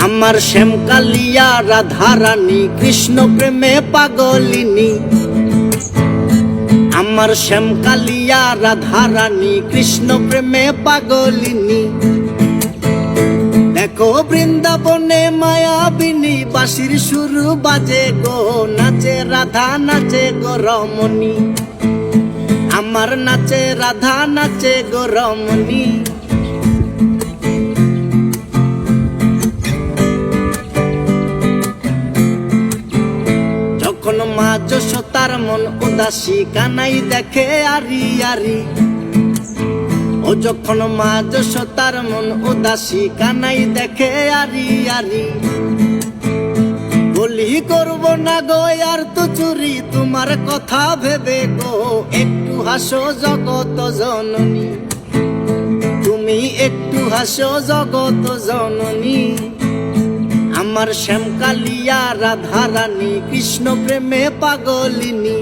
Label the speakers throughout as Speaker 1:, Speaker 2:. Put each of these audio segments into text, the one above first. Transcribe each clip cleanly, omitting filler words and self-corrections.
Speaker 1: আমার শ্যামকালিয়া রাধারানী কৃষ্ণ প্রেমে পাগলিনী। আমার শ্যামকালিয়া রাধারানী কৃষ্ণ প্রেমে পাগলিনী। দেখো বৃন্দাবনে মায়াবিনী বাঁশির সুর বাজে গো, নাচে রাধা নাচে গো রমণী। আমার নাচে রাধা নাচে গো রমণী। যখন মা যশোদার মন উদাসী কানাই দেখে আরি আরি। ও যখন মা যশোদার মন উদাসী কানাই দেখে আরি আরি। বলি করব না গো আর তো চুরি তোমার কথা ভেবে গো, একটু হাসো জগত জননী। তুমি একটু হাসো জগত জননী। আমার শ্যামকালিয়া রাধারানী কৃষ্ণ প্রেমে পাগলিনী।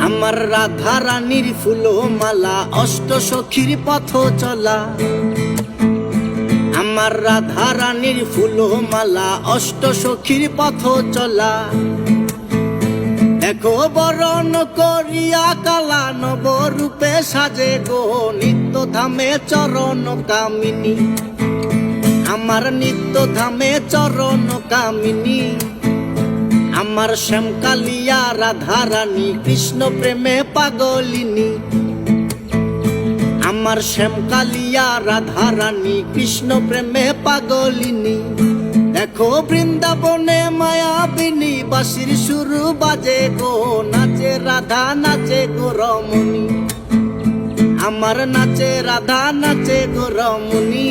Speaker 1: আমার রাধারানীর ফুলো মালা অষ্ট সখীর পথ চলা। আমার রাধারানীর ফুলো মালা অষ্ট সখীর পথ চলা। দেখো বরণ করিয়া কালা নব রূপে সাজে গো, নিত্য ধামে চরণ কামিনী। আমার নিত্য ধামে চরণ কামিনী। আমার শ্যামকালিয়া রাধারানী কৃষ্ণ প্রেমে পাগলিনী। আমার শ্যামকালিয়া রাধারানী কৃষ্ণ প্রেমে পাগলিনী। দেখো বৃন্দাবনে মায়াবিনী বাঁশির সুর বাজে গো, নাচে রাধা নাচে গো রমণী। আমার নাচে রাধা নাচে গো রমণী।